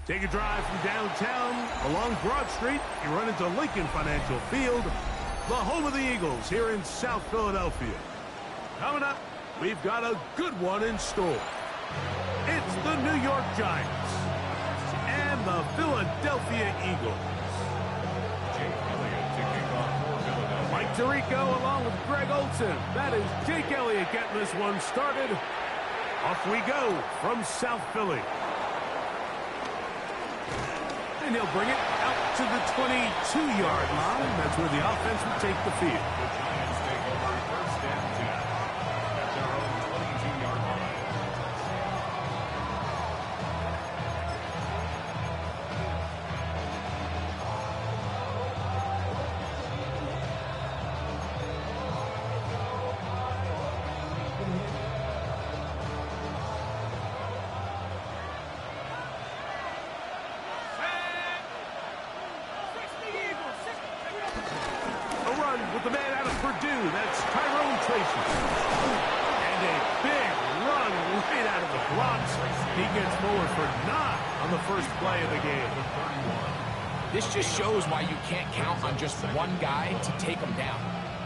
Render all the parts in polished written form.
Take a drive from downtown along Broad Street. You run into Lincoln Financial Field, the home of the Eagles here in South Philadelphia. Coming up, we've got a good one in store. It's the New York Giants and the Philadelphia Eagles. Mike Tirico along with Greg Olson. That is Jake Elliott getting this one started. Off we go from South Philly. And he'll bring it out to the 22-yard line. That's where the offense will take the field. The Giants take over first and 10 at their own 22-yard line. With the man out of Purdue, that's Tyrone Tracy. And a big run right out of the blocks. He gets forward for 9 on the first play of the game. This just shows why you can't count on just one guy to take him down.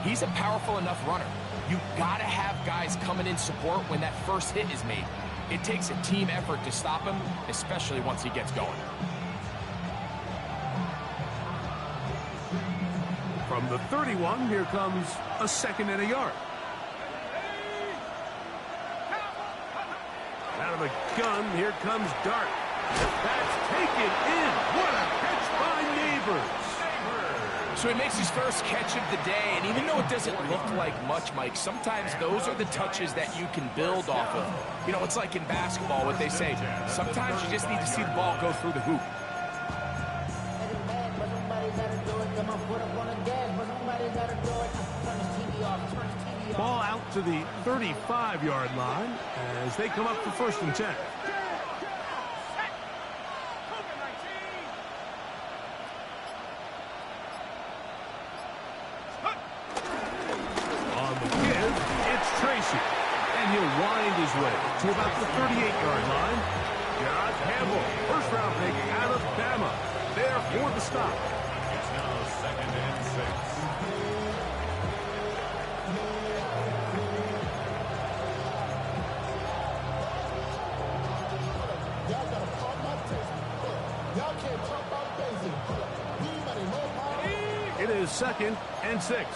He's a powerful enough runner. You gotta have guys coming in support when that first hit is made. It takes a team effort to stop him, especially once he gets going. From the 31, here comes a 2nd and a yard. Out of the gun, here comes Dart. That's taken in. What a catch by Neighbors. So he makes his first catch of the day, and even though it doesn't look like much, Mike, sometimes those are the touches that you can build off of. You know, it's like in basketball, what they say, sometimes you just need to see the ball go through the hoop. Ball out to the 35-yard line as they come up for 1st and 10. On the give, it's Tracy. And he'll wind his way to about the 38-yard line. John Campbell, first-round pick out of Bama, there for the stop. It's now 2nd and 6. It is 2nd and 6.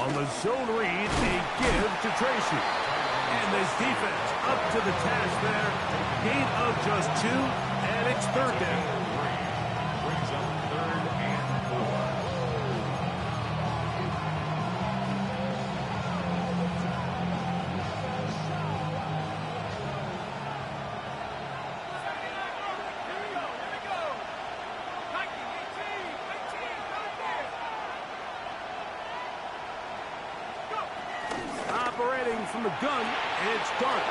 On the zone read, they give to Tracy. And this defense up to the task there. Gain of just 2, and it's 3rd down. Brings up 3rd and 4. Operating from the gun, and it's Dart.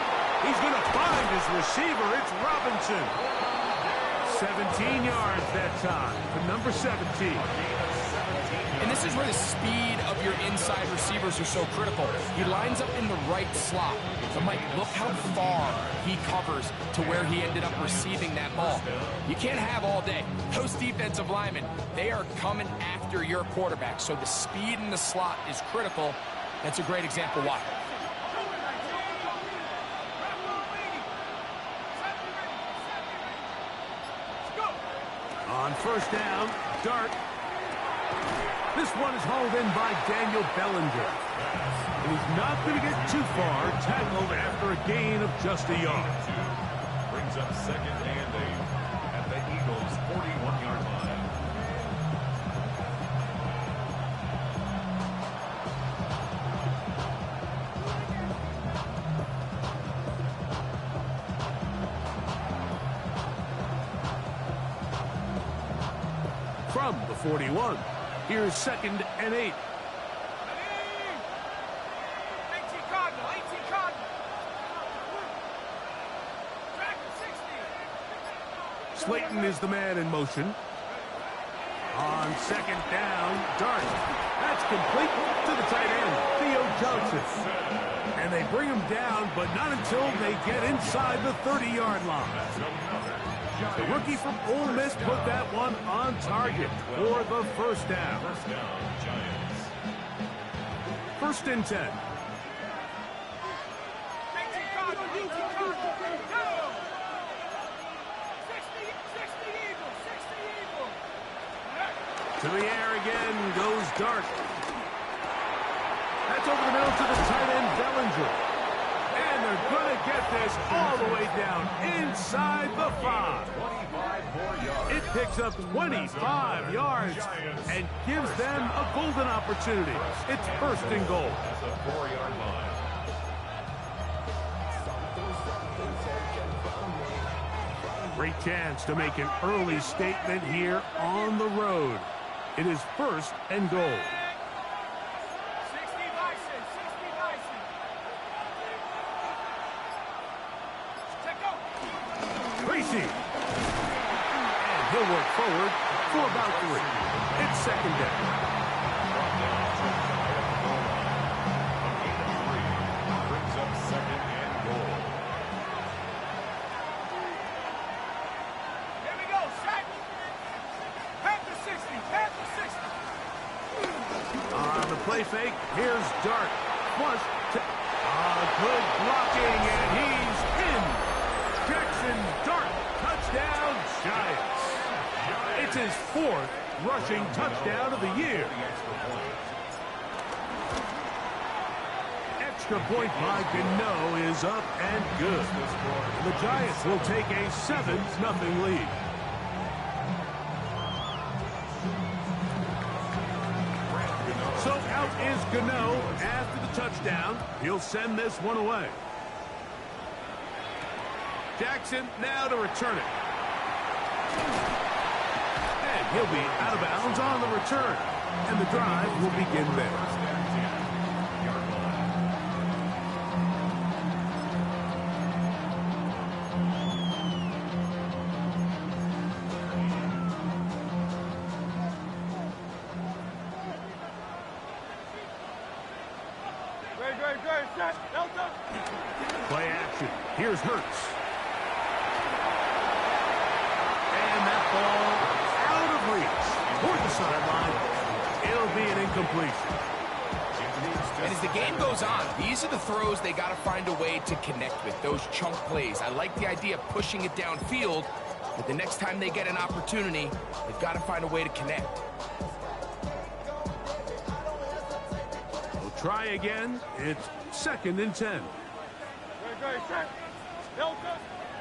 He's going to find his receiver. It's Robinson. 17 yards that time for number 17. And this is where the speed of your inside receivers are so critical. He lines up in the right slot. But Mike, look how far he covers to where he ended up receiving that ball. You can't have all day. Those defensive linemen, they are coming after your quarterback. So the speed in the slot is critical. That's a great example why. On 1st down, Dart. This one is hauled in by Daniel Bellinger. He's not going to get too far, tackled after a gain of just a yard. Brings up 2nd and 8 at the Eagles' 41-yard line. From the 41, here's 2nd and 8. Slayton is the man in motion. On On second down, Dart. That's complete to the tight end, Theo Johnson. And they bring him down, but not until they get inside the 30-yard line. The rookie from Ole Miss put that one on target for the first down. First and 10. To the air again goes Dart. That's over the middle to the tight end, Bellinger. And they're going to get this all the way down inside the 5. It picks up 25 yards and gives them a golden opportunity. It's first and goal. Great chance to make an early statement here on the road. It is first and goal. Tracy. And he'll work forward for about 3. It's second down. Brings up second and goal. Here we go, set. Pass the 60, pass the 60. On the play fake, here's Dart. Flush to... good blocking, and he's in. Jackson Dart, touchdown, Giants. It's his 4th rushing touchdown of the year. Extra point by Gano is up and good. The Giants will take a 7-0 lead. So out is Gano after the touchdown. He'll send this one away. Jackson now to return it. And he'll be out of bounds on the return. And the drive will begin there. Play action. Here's Hurts. Ball out of reach toward the sideline. It'll be an incompletion. And as the game goes on, these are the throws they got to find a way to connect with, those chunk plays. I like the idea of pushing it downfield, but the next time they get an opportunity, they've got to find a way to connect. We'll try again. It's second and 10.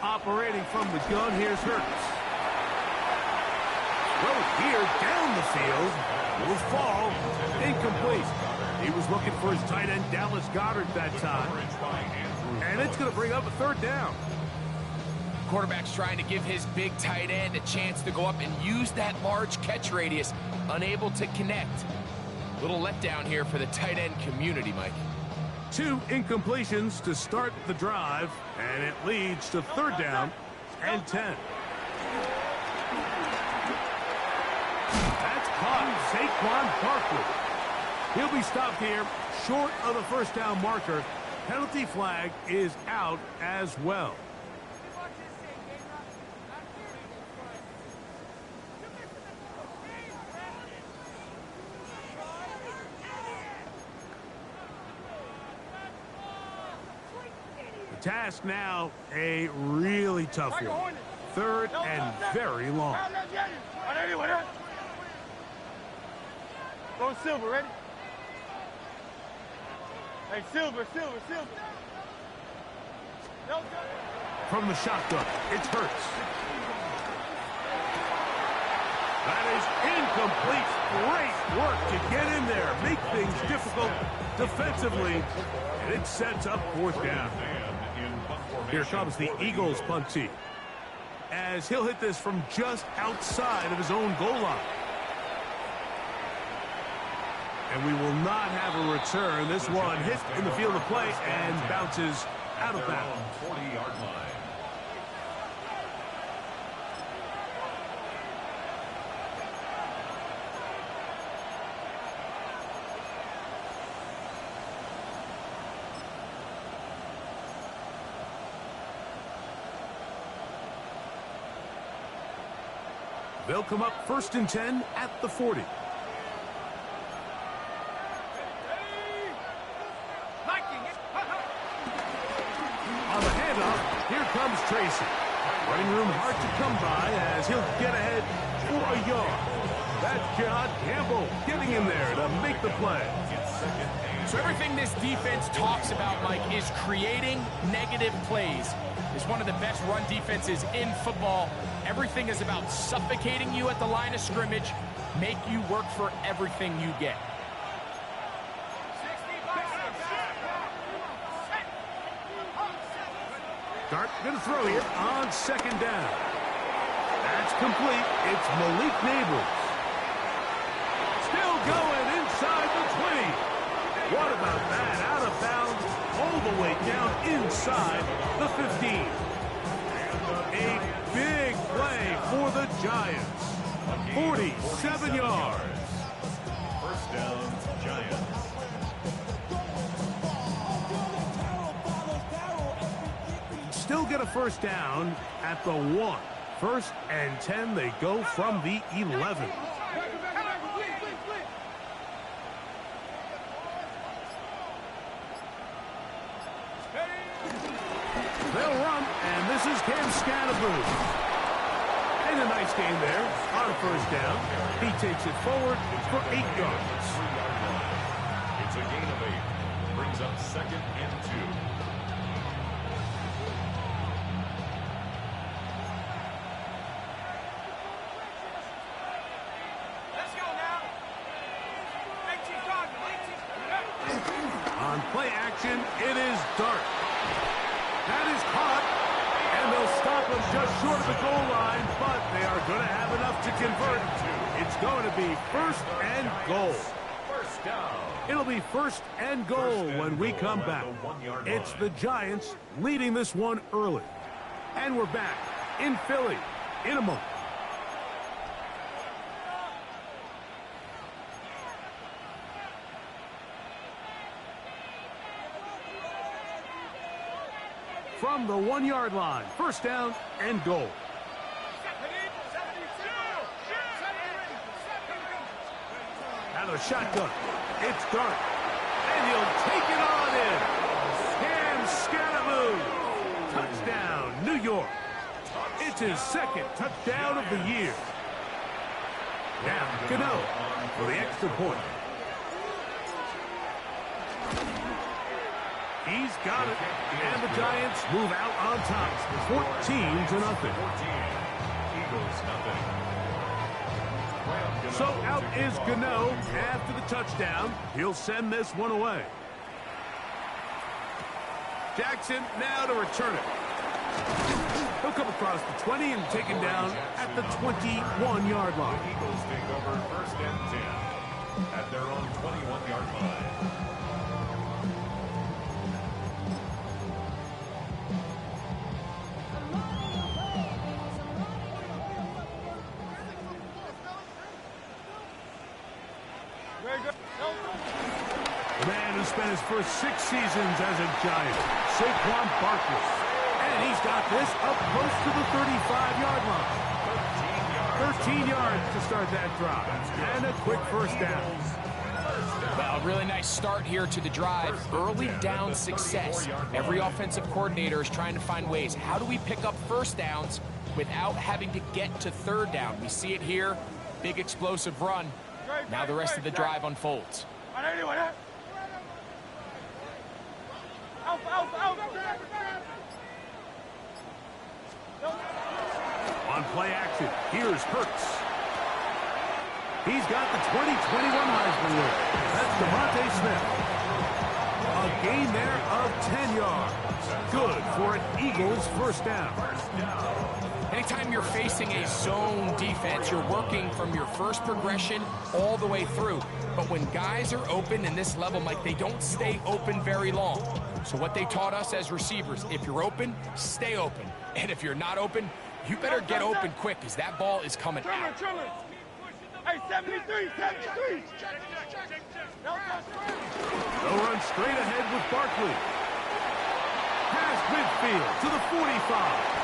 Operating from the gun, here's Hurts. Well, here down the field will fall incomplete. He was looking for his tight end, Dallas Goedert, that time. And it's going to bring up a third down. Quarterback's trying to give his big tight end a chance to go up and use that large catch radius. Unable to connect. Little letdown here for the tight end community, Mike. 2 incompletions to start the drive, and it leads to third down and 10. That's caught. Saquon Barkley. He'll be stopped here short of the first down marker. Penalty flag is out as well. The task now a really tough one. Third and very long. Go Silver, ready? Hey, Silver. From the shotgun, it's Hurts. That is incomplete. Great work to get in there, make things difficult defensively, and it sets up fourth down. Here comes the Eagles punt team, as he'll hit this from just outside of his own goal line. And we will not have a return. This one hit in the field of play and bounces out of bounds. 40-yard line. They'll come up 1st and 10 at the 40. On the handoff, here comes Tracy. Running room hard to come by as he'll get ahead for a yard. That's John Campbell getting in there to make the play. So everything this defense talks about, Mike, is creating negative plays. It's one of the best run defenses in football. Everything is about suffocating you at the line of scrimmage, make you work for everything you get. Dart going to throw here on 2nd down. That's complete. It's Malik Neighbors. Still going inside the 20. What about that? Out of bounds, all the way down inside the 15. A big play for the Giants. 47 yards. First down, Giants. Still get a 1st down at the 1. 1st and 10, they go from the 11. They'll run, and this is Cam Scannaboo. And a nice gain there on 1st down. He takes it forward for 8 yards. It's a gain of 8. Brings up 2nd and 2. On play action, it is Dart. That is caught, and they'll stop him just short of the goal line, but they are going to have enough to convert. It's going to be 1st and goal. First down. It'll be 1st and goal when we come back. It's the Giants leading this one early. And we're back in Philly in a moment. From the 1-yard line, 1st down and goal. Out of the shotgun, it's Dart, and he'll take it on in. Cam Scannaboo, touchdown, New York. It's his 2nd touchdown of the year. Now, Gano for the extra point. He's got it, and the Giants move out on top, 14-0. Eagles nothing. So out is Gano after the touchdown. He'll send this one away. Jackson now to return it. He'll come across the 20 and taken down at the 21-yard line. Eagles take over 1st and 10 at their own 21-yard line. The man who spent his first 6 seasons as a Giant, Saquon Barkley. And he's got this up close to the 35-yard line. 13 yards to start that drive. And a quick 1st down. Well, a really nice start here to the drive. Early down success. Every offensive coordinator is trying to find ways. How do we pick up 1st downs without having to get to 3rd down? We see it here. Big explosive run. Now the rest of the drive unfolds. On play action, here's Hurts. He's got the 2021 Heisman winner. That's DeVonta Smith. A gain there of 10 yards. Good for an Eagles 1st down. Anytime you're facing a zone defense, you're working from your first progression all the way through. But when guys are open in this level, Mike, they don't stay open very long. So what they taught us as receivers, if you're open, stay open. And if you're not open, you better get open quick because that ball is coming out. Hey, 73, 73. They'll run straight ahead with Barkley. Past midfield to the 45.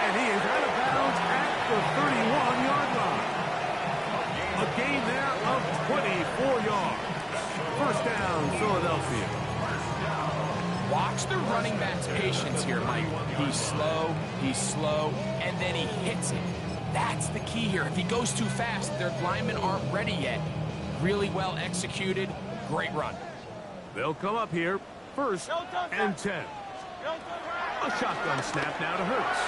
And he is out of bounds at the 31-yard line. A gain there of 24 yards. First down, Philadelphia. Watch the running back's patience here, Mike. He's slow, and then he hits it. That's the key here. If he goes too fast, their linemen aren't ready yet. Really well executed. Great run. They'll come up here. First and 10. A shotgun snap now to Hurts.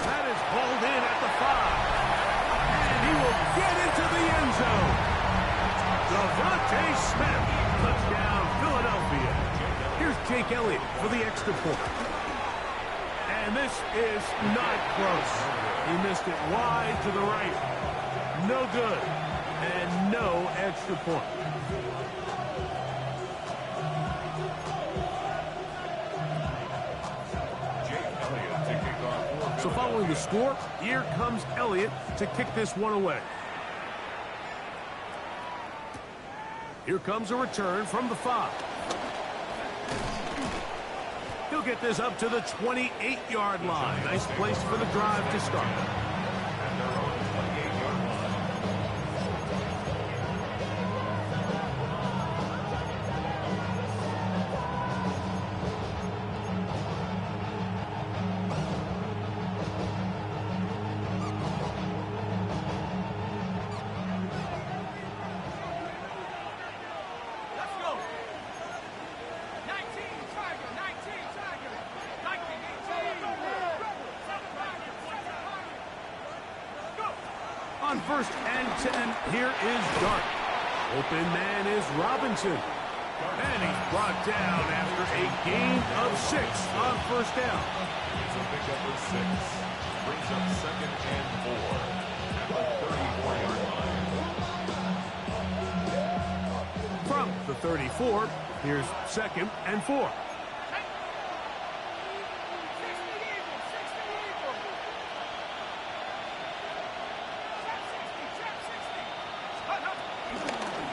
That is hauled in at the 5. And he will get into the end zone. Devontae Smith. Touchdown, Philadelphia. Here's Jake Elliott for the extra point. And this is not close. He missed it wide to the right. No good. And no extra point. So following the score, here comes Elliott to kick this one away. Here comes a return from the 5. He'll get this up to the 28-yard line. Nice place for the drive to start. On first and 10, here is Dart. Open man is Robinson. And he's brought down after a gain of 6 on first down. It's a pickup of 6. Brings up second and 4 at the 34-yard line. From the 34, here's second and 4.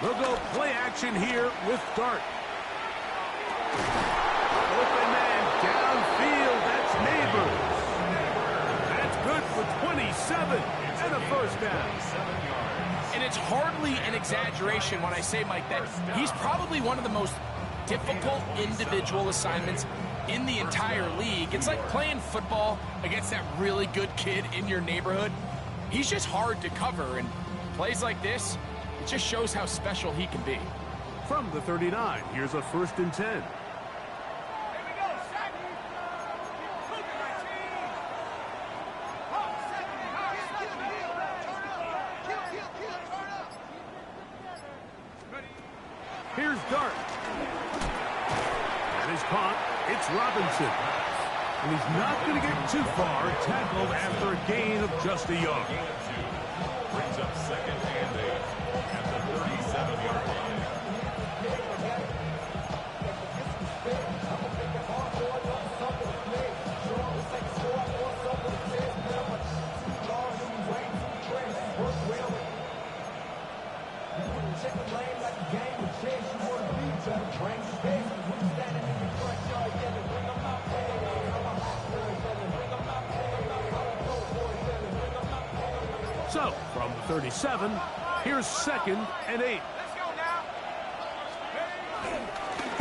They'll go play action here with Dart. Open man downfield. That's Neighbors. That's good for 27 and a first down. And it's hardly an exaggeration when I say, Mike, that he's probably one of the most difficult individual assignments in the entire league. It's like playing football against that really good kid in your neighborhood. He's just hard to cover, and plays like this, it just shows how special he can be. From the 39, here's a first and 10. Here we go, set. Cougar 19. Here's Dart. And his punt, it's Robinson. And he's not going to get too far, tackled after a gain of just a yard. Brings up second and 8 at the 37-yard line. So, from the 37, here's second and 8. Let's go now.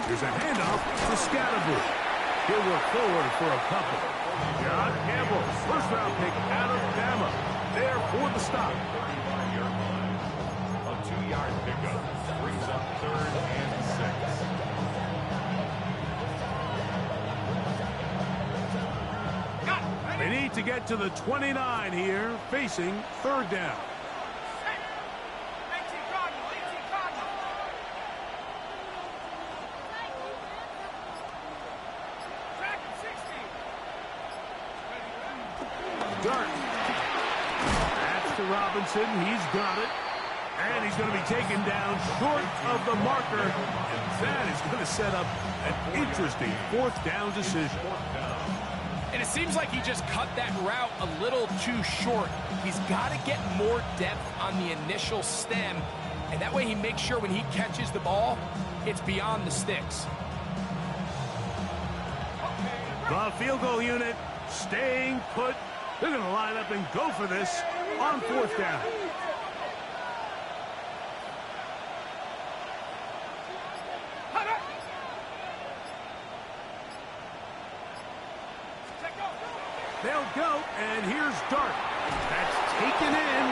Here's a handoff to Scatterbury. He'll work forward for a couple. John Campbell, first-round pick out of Bama. There for the stop. 35-yard line. A 2-yard pickup brings up third and 6. They need to get to the 29 here, facing third down. 18 Cardinal, 18 Cardinal. Track him, 60. Dart. That's to Robinson. He's got it. And he's going to be taken down short of the marker. And that is going to set up an interesting fourth down decision. And it seems like he just cut that route a little too short. He's got to get more depth on the initial stem, and that way he makes sure when he catches the ball, it's beyond the sticks. The field goal unit staying put They're going to line up and go for this on 4th down. They'll go, and here's Dart. That's taken in,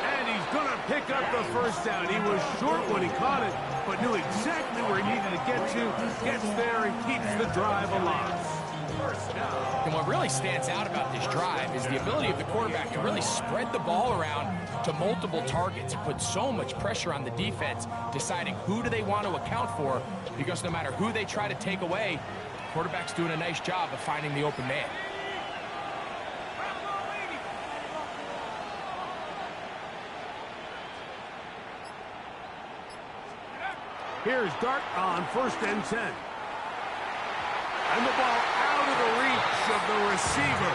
and he's going to pick up the 1st down. He was short when he caught it, but knew exactly where he needed to get to, gets there, and keeps the drive alive. And what really stands out about this drive is the ability of the quarterback to really spread the ball around to multiple targets and put so much pressure on the defense, deciding who do they want to account for, because no matter who they try to take away, the quarterback's doing a nice job of finding the open man. Here's Dart on 1st and 10. And the ball out of the reach of the receiver.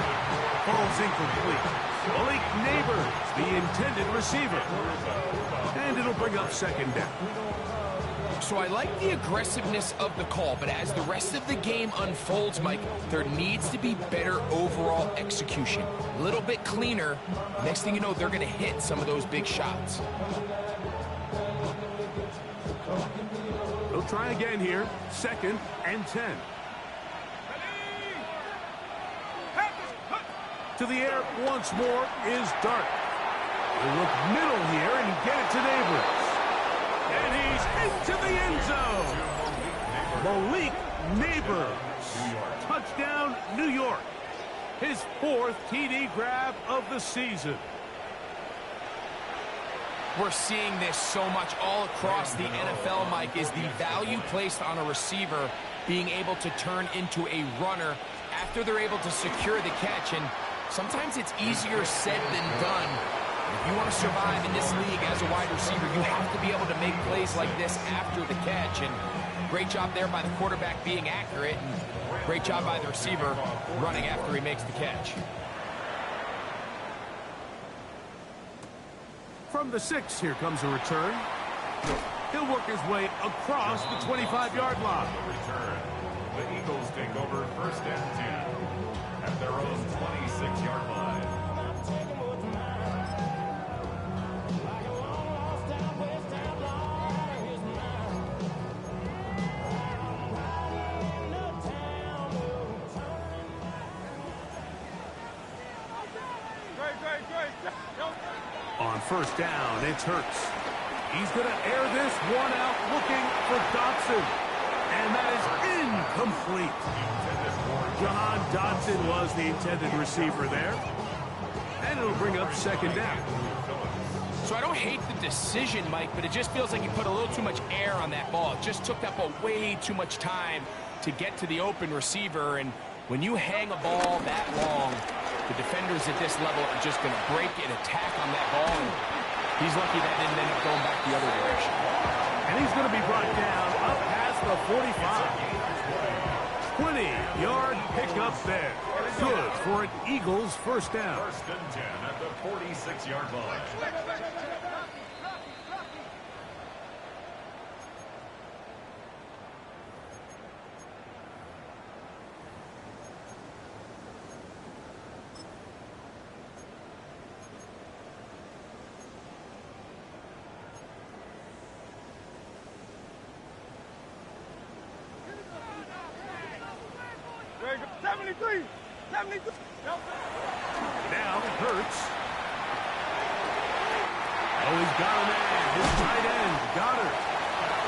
Falls incomplete. Malik Neighbors, the intended receiver. And it'll bring up 2nd down. So I like the aggressiveness of the call, but as the rest of the game unfolds, Mike, there needs to be better overall execution. A little bit cleaner. Next thing you know, they're going to hit some of those big shots. They'll try again here. 2nd and 10. To the air once more is Dart. They look middle here and get it to Neighbors. And he's into the end zone. Malik Neighbors. Touchdown, New York. His 4th TD grab of the season. We're seeing this so much all across the NFL, Mike, is the value placed on a receiver being able to turn into a runner after they're able to secure the catch. And sometimes it's easier said than done. If you want to survive in this league as a wide receiver, you have to be able to make plays like this after the catch. And great job there by the quarterback being accurate, and great job by the receiver running after he makes the catch. From the 6, here comes a return. He'll work his way across the 25-yard line. Return. The Eagles take over 1st and 10 at their own 26-yard line. On 1st down, it's Hurts. He's going to air this one out looking for Dotson. And that is incomplete. Jahan Dotson was the intended receiver there. And it'll bring up 2nd down. So I don't hate the decision, Mike, but it just feels like he put a little too much air on that ball. It just took up way too much time to get to the open receiver. And when you hang a ball that long, the defenders at this level are just going to break and attack on that ball. And he's lucky that didn't end up going back the other direction. And he's going to be brought down up past the 45. 20-yard pickup there. Good for an Eagles 1st down. 1st and 10 at the 46-yard line. Now Hurts. Oh, he's got a man. His tight end, Goddard.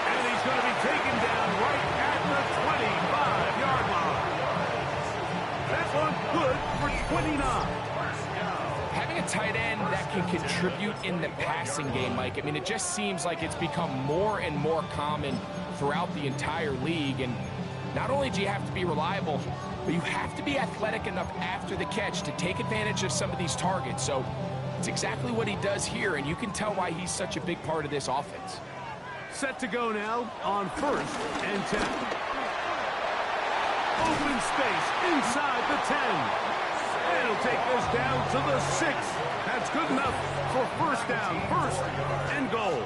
And he's going to be taken down right at the 25-yard line. That one good for 29. Having a tight end that can contribute in the passing game, Mike, I mean, it just seems like it's become more and more common throughout the entire league. And not only do you have to be reliable, but you have to be athletic enough after the catch to take advantage of some of these targets. So it's exactly what he does here, and you can tell why he's such a big part of this offense. Set to go now on 1st and 10. Open space inside the 10. And he'll take this down to the 6. That's good enough for 1st down, 1st and goal.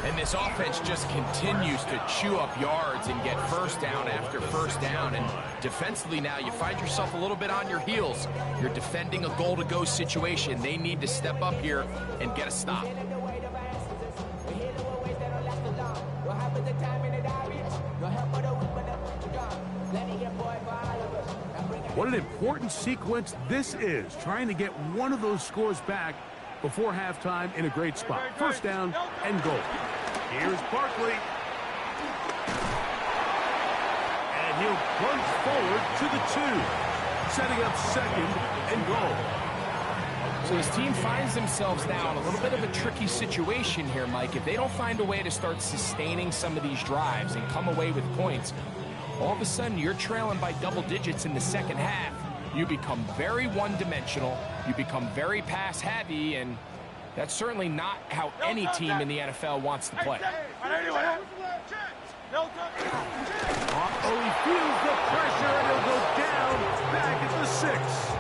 And this offense just continues to chew up yards and get first down after first down. And defensively now, you find yourself a little bit on your heels. You're defending a goal-to-go situation. They need to step up here and get a stop. What an important sequence this is, trying to get one of those scores back before halftime in a great spot. First down and goal. Here's Barkley. And he'll plunge forward to the 2, setting up second and goal. So his team finds themselves now in a little bit of a tricky situation here, Mike. If they don't find a way to start sustaining some of these drives and come away with points, all of a sudden you're trailing by double digits in the second half. You become very one-dimensional, you become very pass-heavy, and that's certainly not how any team in the NFL wants to play. Oh, he feels the pressure, and he'll go down back at the 6.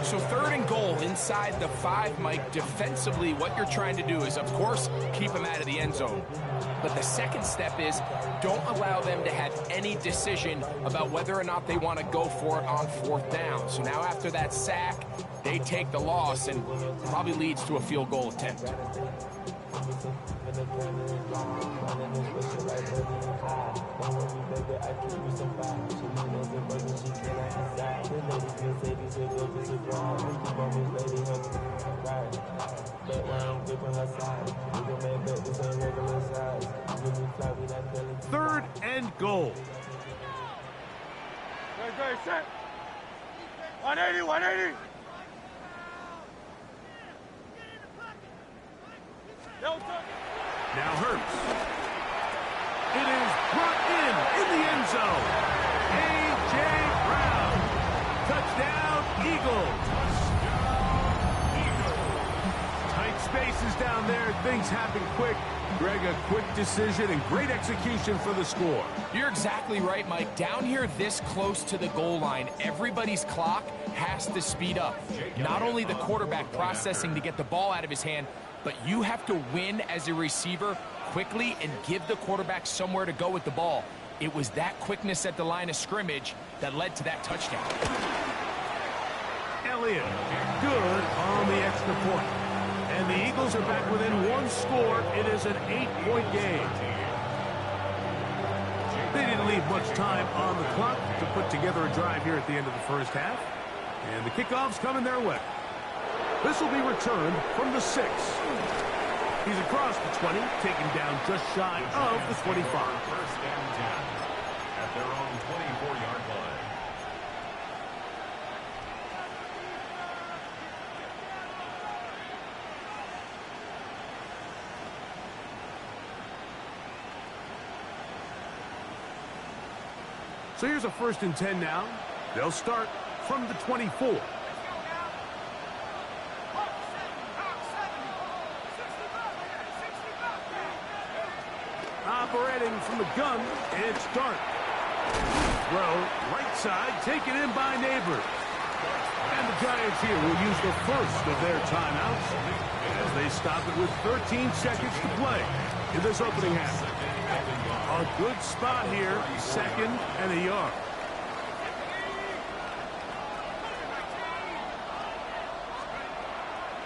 So third and goal inside the 5, Mike. Defensively, what you're trying to do is, of course, keep them out of the end zone. But the second step is don't allow them to have any decision about whether or not they want to go for it on 4th down. So now after that sack, they take the loss and probably leads to a field goal attempt. Third and goal. Set. 180, 180. Now Hurts. It is brought in the end zone. A.J. Brown. Touchdown, Eagles. Tight spaces down there. Things happen quick. Greg, a quick decision and great execution for the score. You're exactly right, Mike. Down here this close to the goal line, everybody's clock has to speed up. Not only the quarterback processing to get the ball out of his hand, but you have to win as a receiver quickly and give the quarterback somewhere to go with the ball. It was that quickness at the line of scrimmage that led to that touchdown. Elliott, good on the extra point. And the Eagles are back within 1 score. It is an 8-point game. They didn't leave much time on the clock to put together a drive here at the end of the first half. And the kickoff's coming their way. This will be returned from the 6. He's across the 20, taken down just shy of the 25. First and 10 at their own 24-yard line. So here's a 1st and 10 now. They'll start from the 24. Operating from the gun, it's Dart. Throw, right side, taken in by Neighbors. And the Giants here will use the first of their timeouts as they stop it with 13 seconds to play in this opening half. A good spot here, 2nd and a yard.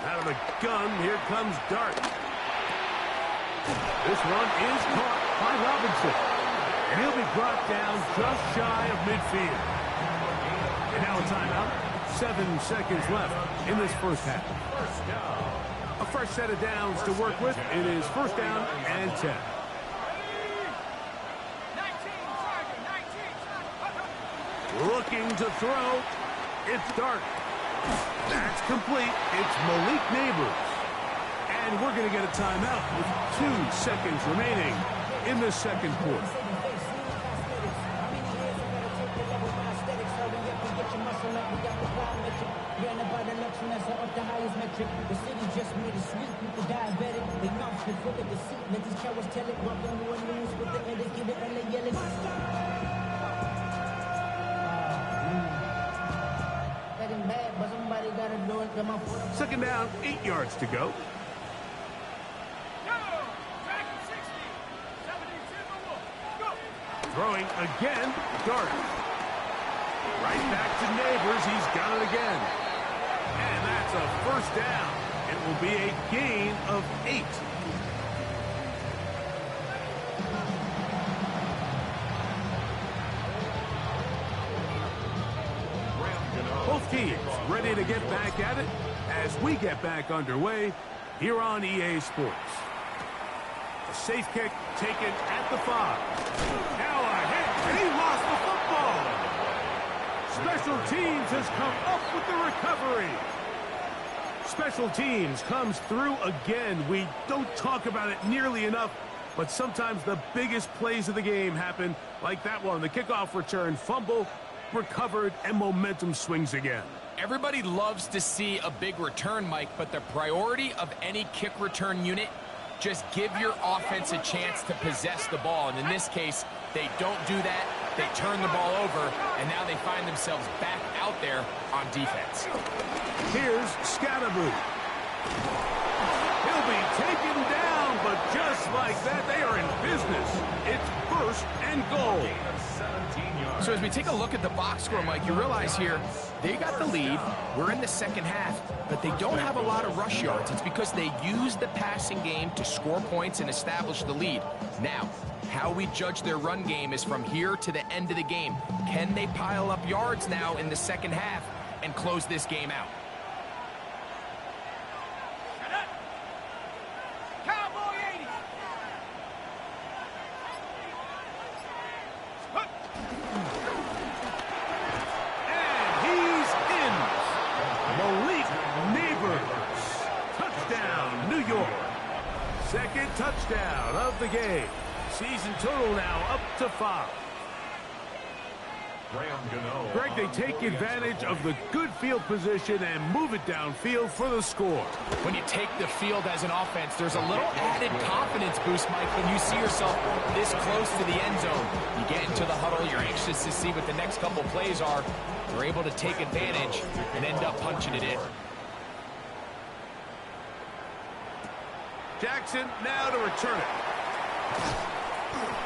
Out of the gun, here comes Dart. This one is caught by Robinson. And he'll be brought down just shy of midfield. And now a timeout. 7 seconds left in this first half. A fresh set of downs to work with. It is 1st down and 10. Looking to throw. It's Dart. That's complete. It's Malik Neighbors. And we're going to get a timeout with 2 seconds remaining in the second quarter. Second down, 8 yards to go. Throwing again, Dart. Right back to Neighbors. He's got it again. And that's a first down. It will be a gain of 8. Both teams ready to get back at it as we get back underway here on EA Sports. A safe kick taken at the 5. Now a hit, and he lost the football. Special teams has come up with the recovery. Special teams comes through again. We don't talk about it nearly enough, but sometimes the biggest plays of the game happen like that one. The kickoff return, fumble, recovered, and momentum swings again. Everybody loves to see a big return, Mike, but the priority of any kick return unit, just give your offense a chance to possess the ball. And in this case, they don't do that. They turn the ball over, and now they find themselves back out there on defense. Here's Scatterboot. He'll be taken down, but just like that, they are in business. It's first and goal. So as we take a look at the box score, Mike, you realize here they got the lead. We're in the second half, but they don't have a lot of rush yards. It's because they use the passing game to score points and establish the lead. Now, how we judge their run game is from here to the end of the game. Can they pile up yards now in the second half and close this game out? Second touchdown of the game. Season total now up to 5. Greg, they take advantage of the good field position and move it downfield for the score. When you take the field as an offense, there's a little added confidence boost, Mike, when you see yourself this close to the end zone. You get into the huddle, you're anxious to see what the next couple plays are. You're able to take advantage and end up punching it in. Jackson now to return it.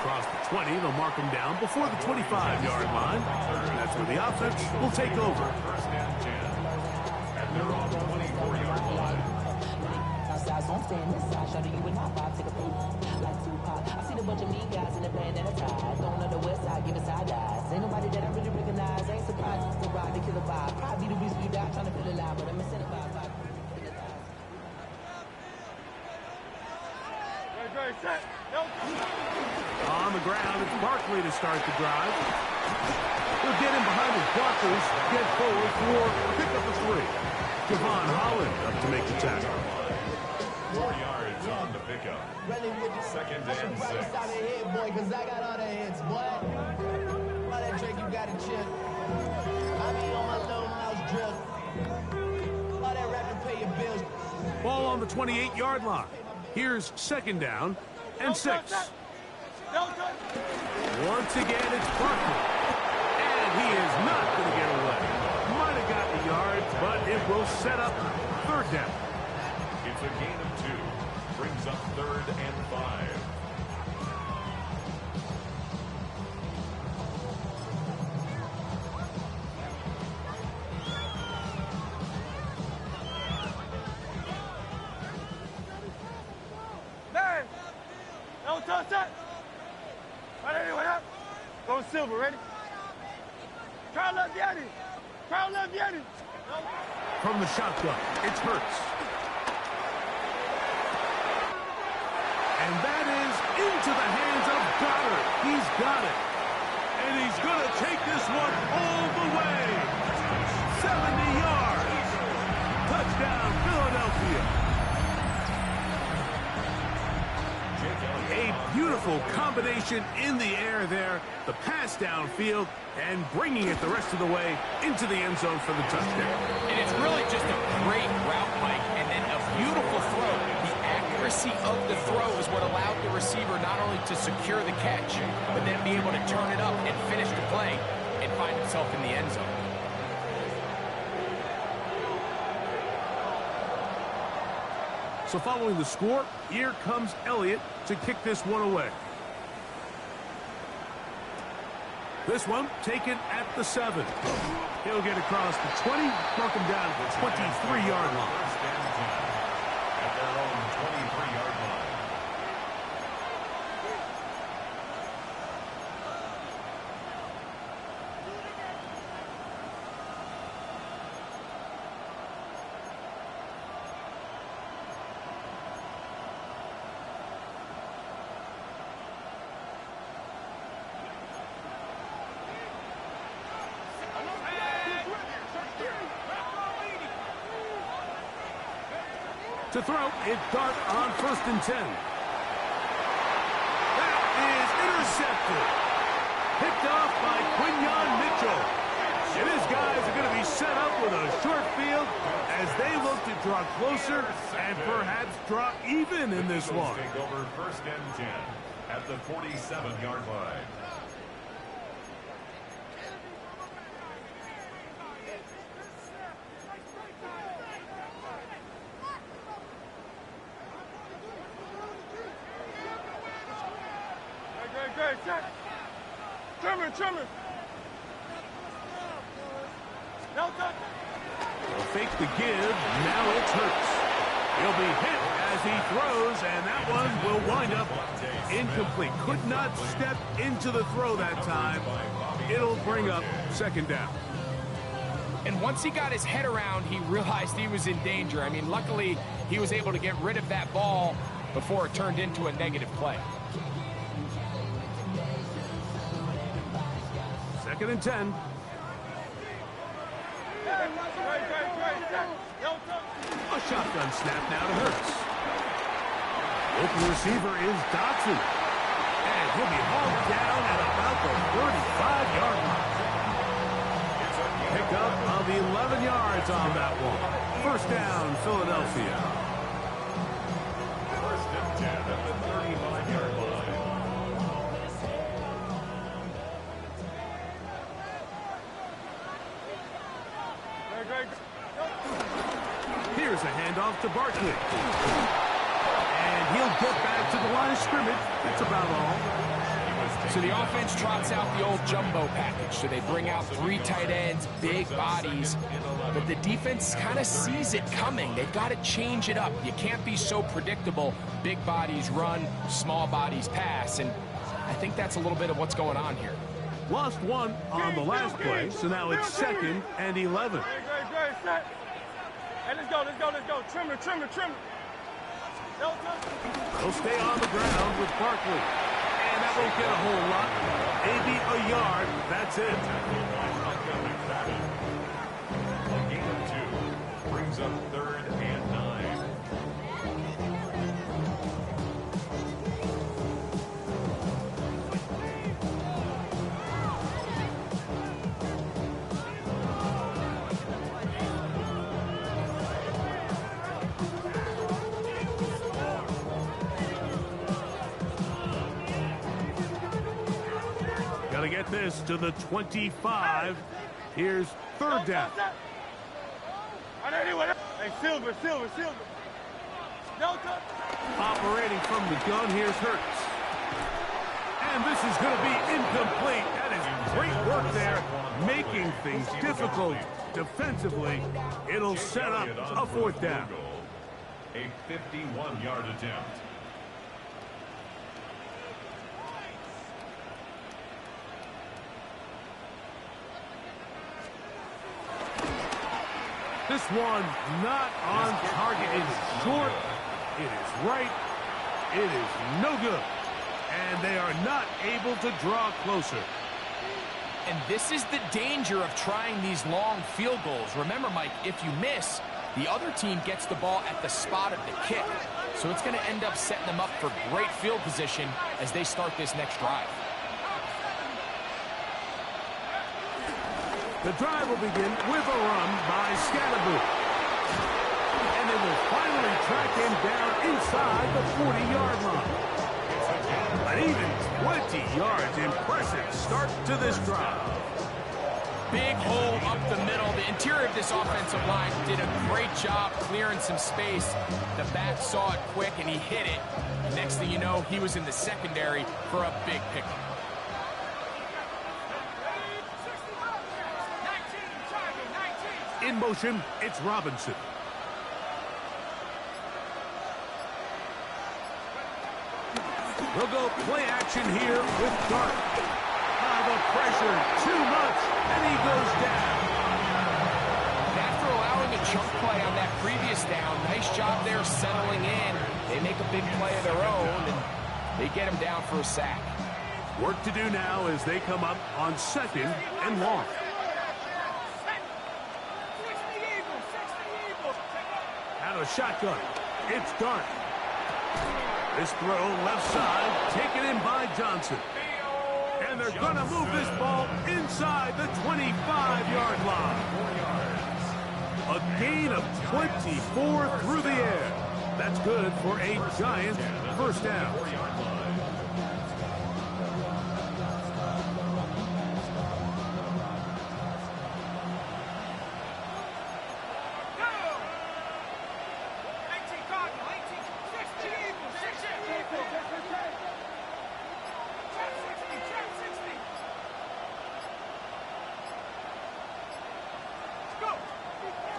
Across the 20, they'll mark him down before the 25-yard line. That's where the offense will take over. First and 10. At their own 24-yard line. Outside, so I'm staying this side. Shut you and my vibe, take a peek. Like Tupac, I see a bunch of mean guys in the band and a tie. Don't know the west side, give it side eyes. Ain't nobody that I really recognize. Ain't surprised to ride the killer vibe. Probably the reason we die trying to feel alive, but I'm missing a vibe. On the ground, it's Barkley to start the drive. He'll get in behind his blockers, get forward for a pickup of 3. Javon Holland up to make the tackle. 4 yards on the pickup. Second and 6. Boy, cause I got all the hits, boy. All that Drake, you got a chip. I be on my little mouse drip. All that rap to pay your bills. Ball on the 28-yard line. Here's second down and 6. Once again, it's Barkley. And he is not going to get away. Might have got the yards, but it will set up third down. It's a gain of 2. Brings up third and 5. Go Silver, ready? Carl Leviani. Carl Leviani. From the shotgun, it's Hurts. And that is into the hands of Goddard. He's got it. And he's going to take this one all the way. 70 yards. Touchdown, Philadelphia. A beautiful combination in the air there. The pass downfield and bringing it the rest of the way into the end zone for the touchdown. And it's really just a great route, Mike, and then a beautiful throw. The accuracy of the throw is what allowed the receiver not only to secure the catch, but then be able to turn it up and finish the play and find himself in the end zone. So following the score, here comes Elliott to kick this one away. This one taken at the 7. He'll get across the 20, mark him down at the 23-yard line. First and 10 at their own 23-yard line. To throw, it's Dart on 1st and 10. That is intercepted. Picked off by Quinyon Mitchell. And his guys are going to be set up with a short field as they look to draw closer and perhaps draw even in this one. Take over 1st and 10 at the 47-yard line. Trimmer. No touch. They'll fake the give. Now it's Hurts. He'll be hit as he throws, and that one will wind up incomplete. Could not step into the throw that time. It'll bring up 2nd down. And once he got his head around, he realized he was in danger. I mean, luckily, he was able to get rid of that ball before it turned into a negative play. 2nd and 10. A shotgun snap now to Hurts. Open receiver is Dotson. And he'll be hauled down at about the 35-yard line. Pick up of 11 yards on that one. 1st down, Philadelphia. 1st and 10 at the 35-yard line. Here's a handoff to Barkley. And he'll get back to the line of scrimmage. That's about all. So the offense trots out the old jumbo package. So they bring out 3 tight ends, big bodies. But the defense kind of sees it coming. They've got to change it up. You can't be so predictable. Big bodies run, small bodies pass. And I think that's a little bit of what's going on here. Lost one on the last play, so now it's 2nd and 11. Great, set. Hey, let's go. Trimmer. No touch. They'll stay on the ground with Barkley. And that won't get a whole lot. Maybe a yard. That's it. A gain of 2 brings up 3rd and 9. Gotta get this to the 25. Here's 3rd down. Hey, Silver. No touch. Operating from the gun, here's Hurts. And this is going to be incomplete. That is great work there, making things difficult defensively. It'll set up a 4th down. A 51-yard attempt. This one not on target. It is short. It is right. It is no good. And they are not able to draw closer. And this is the danger of trying these long field goals. Remember, Mike, if you miss, the other team gets the ball at the spot of the kick. So it's going to end up setting them up for great field position as they start this next drive. The drive will begin with a run by Scatterboo. And they will finally track him down inside the 40-yard line. An even 20 yards. Impressive start to this drive. Big hole up the middle. The interior of this offensive line did a great job clearing some space. The back saw it quick, and he hit it. Next thing you know, he was in the secondary for a big pickup. in motion. It's Robinson. They'll go play action here with Dart. The pressure, too much, and he goes down. After allowing a chunk play on that previous down, nice job there settling in. They make a big play of their own, and they get him down for a sack. Work to do now as they come up on 2nd and long. Out of the shotgun, it's Dart. This throw left side, taken in by Johnson. And they're going to move this ball inside the 25-yard line. A gain of 24 through the air. That's good for a Giant first down.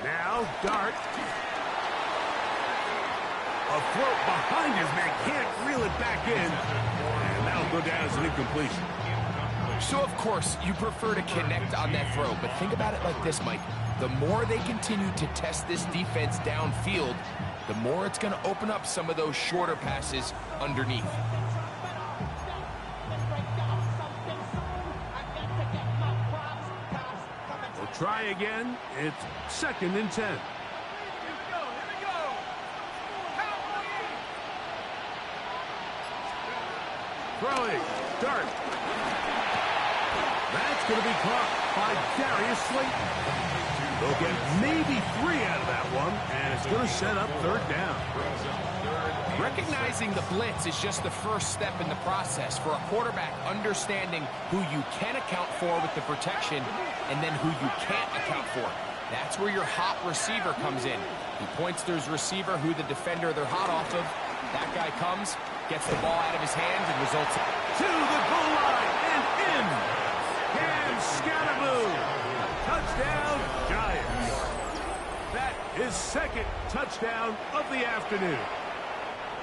Now, Dart. A throw behind his man, can't reel it back in. And that'll go down as an incompletion. So, of course, you prefer to connect on that throw, but think about it like this, Mike. The more they continue to test this defense downfield, the more it's going to open up some of those shorter passes underneath. We'll try again. It's 2nd and 10. Throwing. Dart. That's going to be caught by Darius Slayton. They'll get maybe 3 out of that one, and it's going to set up 3rd down. Recognizing the blitz is just the first step in the process for a quarterback understanding who you can account for with the protection and then who you can't account for. That's where your hot receiver comes in. He points to his receiver who the defender they're hot off of. That guy comes, gets the ball out of his hands, and results in. To the goal line and in. Cam Scanaboo. Touchdown, Giants. That is 2nd touchdown of the afternoon.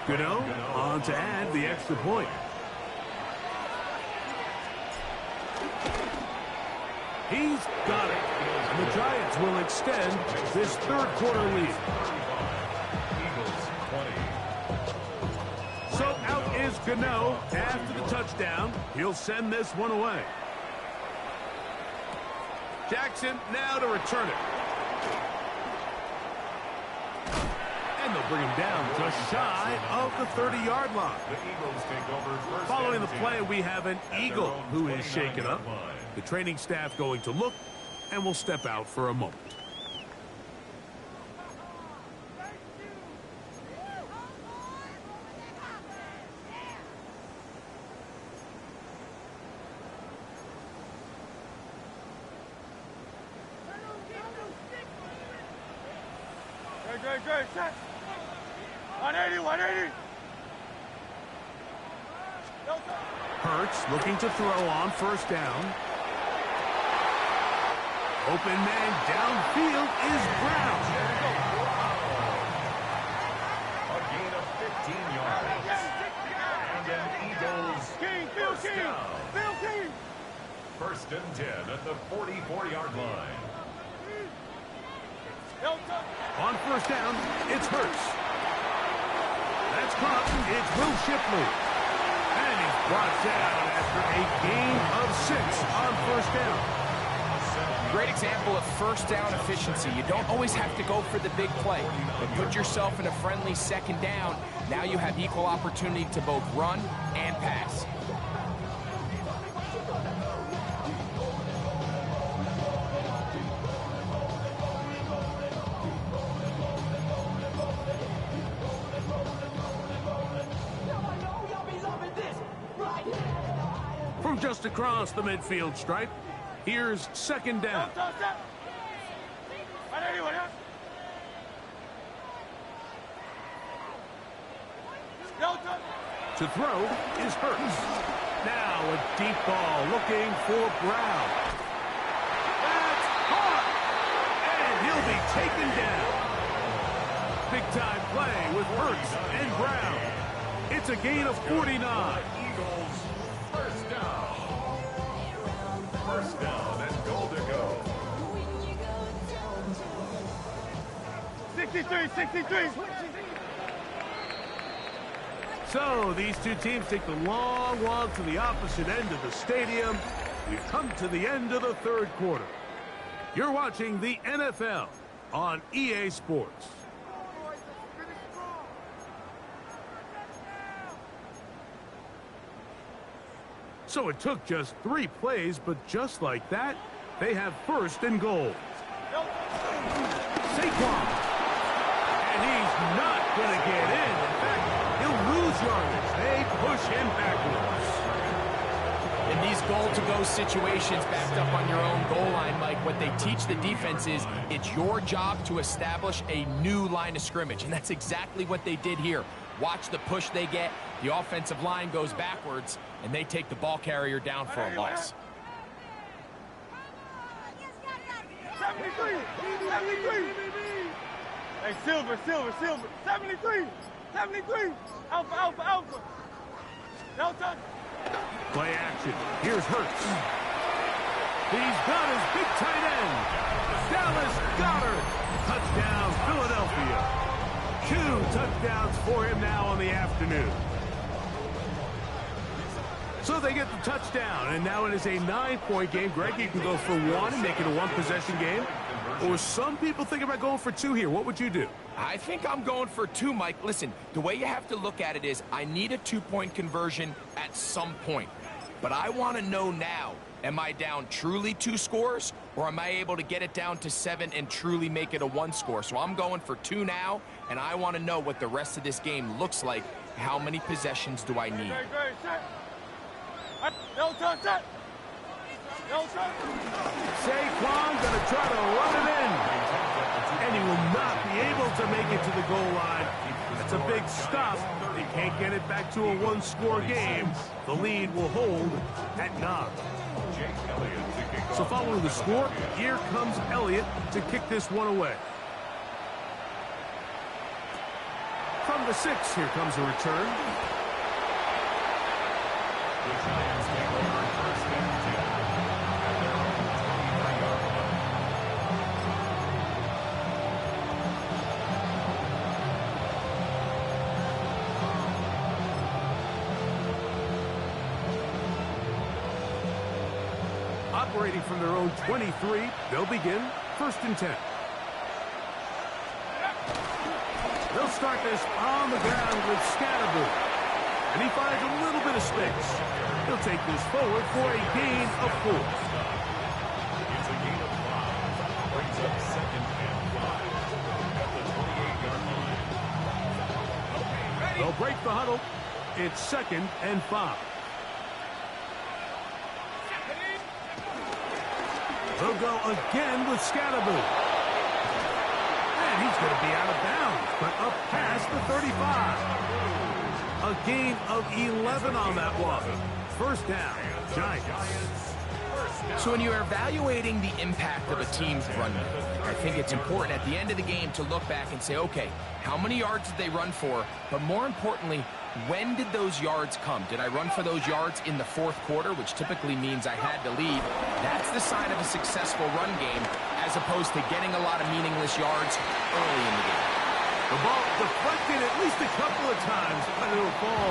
Gano on to add the extra point. He's got it. And the Giants will extend this 3rd quarter lead. Eagles 20. So out is Gano after the touchdown. He'll send this one away. Jackson now to return it. And they'll bring him down just shy of the 30-yard line. The Eagles take over first. Following the and play, 10 we have an at Eagle their own who is shaken up. 29-yard line. The training staff going to look and will step out for a moment. Great, set. 180, 180. Hurts looking to throw on 1st down. Open man downfield is Brown. A gain of 15 yards. And an Eagles first down. First and 10 at the 44-yard line. On 1st down, it's Hurts. That's caught. It's Will Shipley. And he's brought down after a gain of 6 on 1st down. Great example of first down efficiency. You don't always have to go for the big play, but put yourself in a friendly 2nd down. Now you have equal opportunity to both run and pass. From just across the midfield stripe, here's 2nd down. To throw is Hurts. Now a deep ball looking for Brown. That's caught! And he'll taken down. Big-time play with Hurts and Brown. It's a gain of 49. Eagles, first down. First down and goal to go. 63, 63. So these two teams take the long walk to the opposite end of the stadium. We've come to the end of the third quarter. You're watching the NFL on EA Sports. So it took just 3 plays, but just like that, they have first and goal. Saquon. And he's not going to get in. In fact, he'll lose yardage. They push him backwards. In these goal-to-go situations backed up on your own goal line, Mike, what they teach the defense is it's your job to establish a new line of scrimmage, and that's exactly what they did here. Watch the push they get. The offensive line goes backwards, and they take the ball carrier down for a loss. 73, 73. Hey, Silver, 73, 73. Alpha, alpha, alpha. No touch. Play action. Here's Hurts. He's got his big tight end. Dallas Goedert. Touchdown, Philadelphia. 2 touchdowns for him now on the afternoon. So they get the touchdown, and now it is a 9-point game. Greg, you can go for 1 and make it a 1-possession game. Or some people think about going for 2 here. What would you do? I think I'm going for 2, Mike. Listen, the way you have to look at it is I need a 2-point conversion at some point. But I want to know now, am I down truly 2 scores, or am I able to get it down to 7 and truly make it a 1 score? So I'm going for 2 now, and I want to know what the rest of this game looks like. How many possessions do I need? Great, set. No touch, set. No touch. Saquon going to try to run it in. And he will not be able to make it to the goal line. That's a big stop. They can't get it back to a 1-score game. The lead will hold at 9. So following the score, here comes Elliott to kick this one away. From the 6, here comes a return. The Giants take over first and 10. Operating from their own 23, they'll begin first and 10. They'll start this on the ground with Scatterbo. And he finds a little bit of space. He'll take this forward for a gain of 4. It's a gain of 5. Brings up second and 5 at the 28-yard line. They'll break the huddle. It's second and 5. They'll go again with Scatterbo. And he's going to be out of bounds, but up past the 35. A gain of 11 on that one. First down, Giants. So when you're evaluating the impact of a team's run, I think it's important at the end of the game to look back and say, okay, how many yards did they run for? But more importantly, when did those yards come? Did I run for those yards in the 4th quarter, which typically means I had to lead? That's the sign of a successful run game, as opposed to getting a lot of meaningless yards early in the game. The ball deflected at least a couple of times, but it'll fall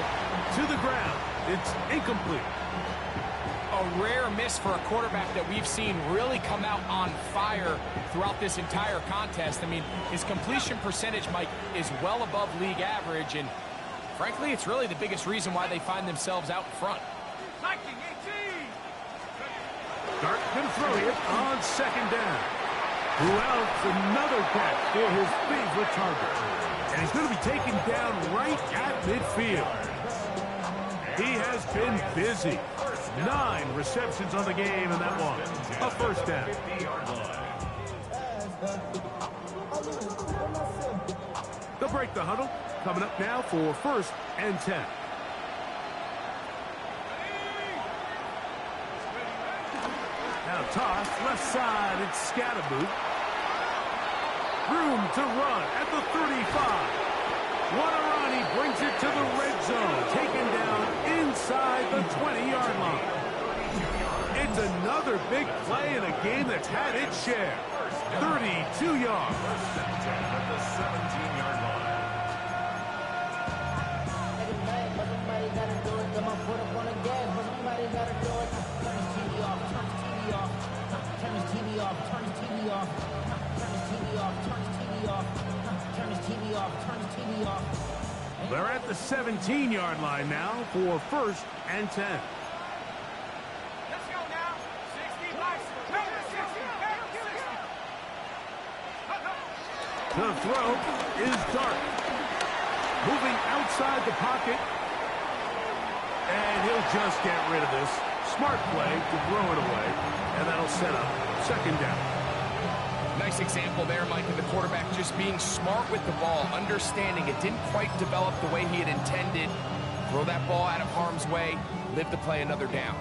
to the ground. It's incomplete. A rare miss for a quarterback that we've seen really come out on fire throughout this entire contest. I mean, his completion percentage, Mike, is well above league average, and frankly, it's really the biggest reason why they find themselves out in front. Dart can throw it on second down. Who else? Another catch for his favorite target. And he's going to be taken down right at midfield. He has been busy. 9 receptions on the game in that one. A first down. They'll break the huddle. Coming up now for first and 10. Now toss left side. It's Scatterbo. room to run at the 35. Guarani brings it to the red zone, taken down inside the 20-yard line. It's another big play in a game that's had its share. 32 yards. At the 17-yard line. They're at the 17-yard line now for 1st and 10. Let's go now. 60 blocks. The throw is Dart. Moving outside the pocket. And he'll just get rid of this. Smart play to throw it away. And that'll set up 2nd down. Nice example there, Mike, of the quarterback just being smart with the ball, understanding it didn't quite develop the way he had intended. Throw that ball out of harm's way, live to play another down.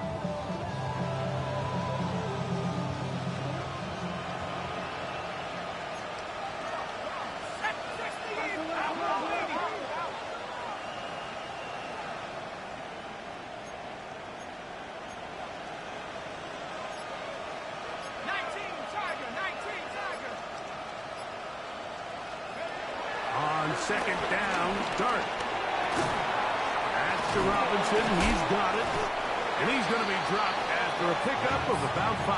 On 2nd down, Dart. That's to Robinson. He's got it. And he's going to be dropped after a pickup of about 5.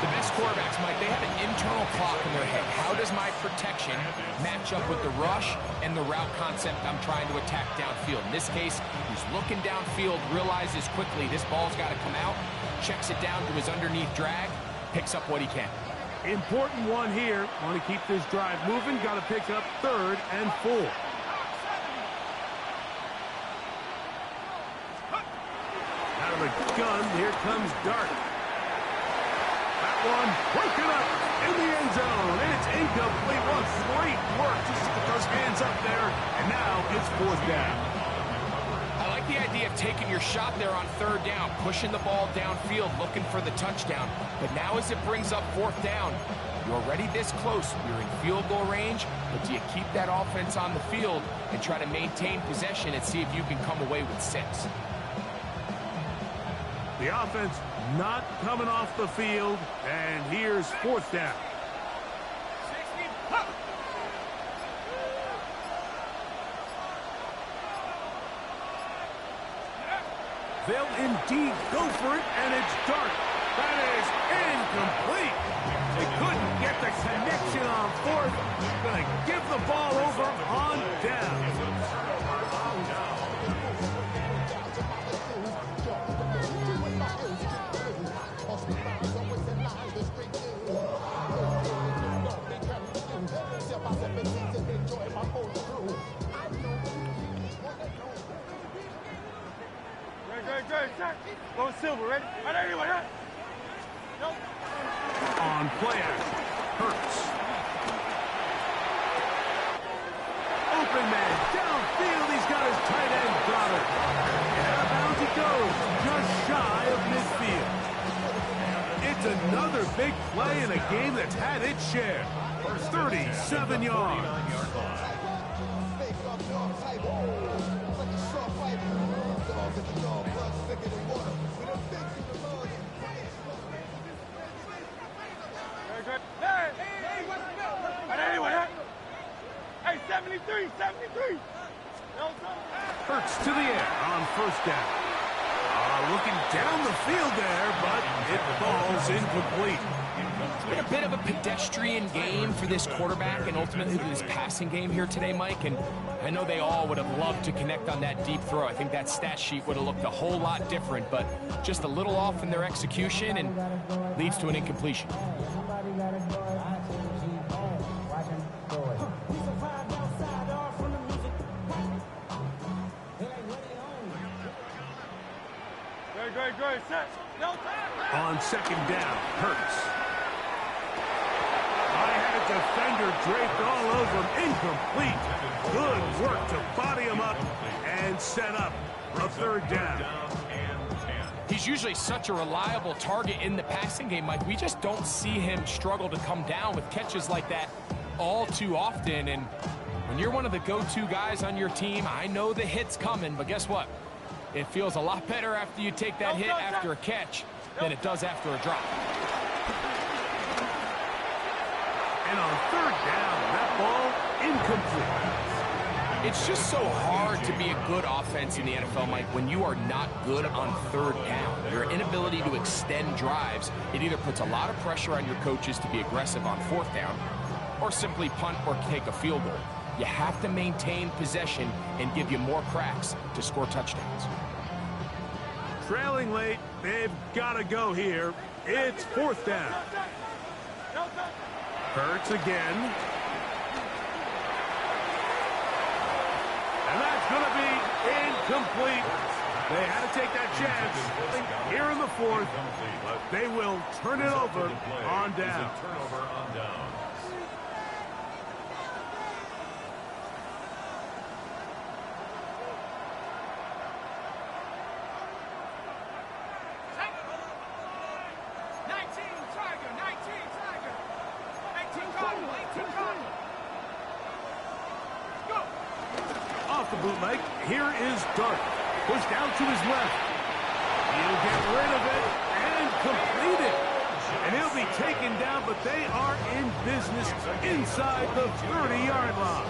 The best quarterbacks, Mike, they have an internal clock in their head. How does my protection match up with the rush and the route concept I'm trying to attack downfield? In this case, he's looking downfield, realizes quickly this ball's got to come out, checks it down to his underneath drag, picks up what he can. Important one here. Want to keep this drive moving. Got to pick up 3rd and 4. Out of the gun, here comes Dart. That one broken up in the end zone. It's incomplete. What great work just to get those hands up there. And now it's 4th down. I like the idea of taking your shot there on 3rd down, pushing the ball downfield, looking for the touchdown. But now as it brings up 4th down, you're already this close. You're in field goal range, but do you keep that offense on the field and try to maintain possession and see if you can come away with 6? The offense not coming off the field, and here's 4th down. They'll indeed go for it, and it's Dart. That is incomplete. They couldn't get the connection on 4th. Going to give the ball over on down. Go Silver, ready? Right, everyone, right? Nope. On play action, Hurts. Open man, downfield, he's got his tight end, Goddard. And out of bounds he goes, just shy of midfield. It's another big play in a game that's had its share. 37 yards. Hey, 73. Hurts to the air on 1st down. Looking down the field there, but it falls incomplete. It's been a bit of a pedestrian game for this quarterback and ultimately this passing game here today, Mike. And I know they all would have loved to connect on that deep throw. I think that stat sheet would have looked a whole lot different, but just a little off in their execution and leads to an incompletion. Great, set. On 2nd down, Hurts. I had a defender draped all over him. Incomplete. Good work to body him up and set up a 3rd down. And 10. He's usually such a reliable target in the passing game, Mike. We just don't see him struggle to come down with catches like that all too often. And when you're one of the go-to guys on your team, I know the hit's coming, but guess what? It feels a lot better after you take that hit after a catch than it does after a drop. And on third down, that ball incomplete. It's just so hard to be a good offense in the NFL, Mike, when you are not good on third down. Your inability to extend drives, it either puts a lot of pressure on your coaches to be aggressive on fourth down or simply punt or take a field goal. You have to maintain possession and give you more cracks to score touchdowns. Trailing late, they've got to go here. It's fourth down. Hurts again. And that's going to be incomplete. They had to take that chance here in the fourth, but they will turn it over on down. Turnover on down. Off the bootleg, here is Dart. Pushed down to his left. He'll get rid of it and complete it. And he'll be taken down, but they are in business inside the 30-yard line.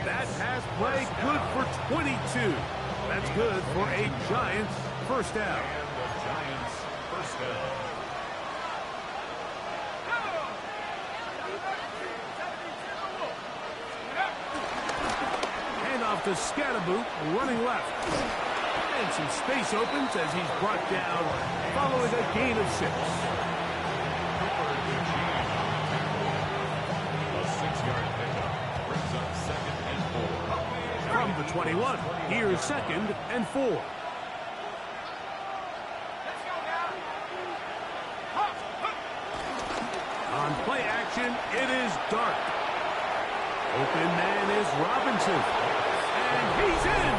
That pass play good for 22. That's good for a Giants first down. And the Giants first down. Off to Scatterboot, running left. And some space opens as he's brought down following a gain of 6. A 6-yard pickup brings up 2nd and 4. From the 21, here's 2nd and 4. On play action, it is Dart. Open man is Robinson. And he's in!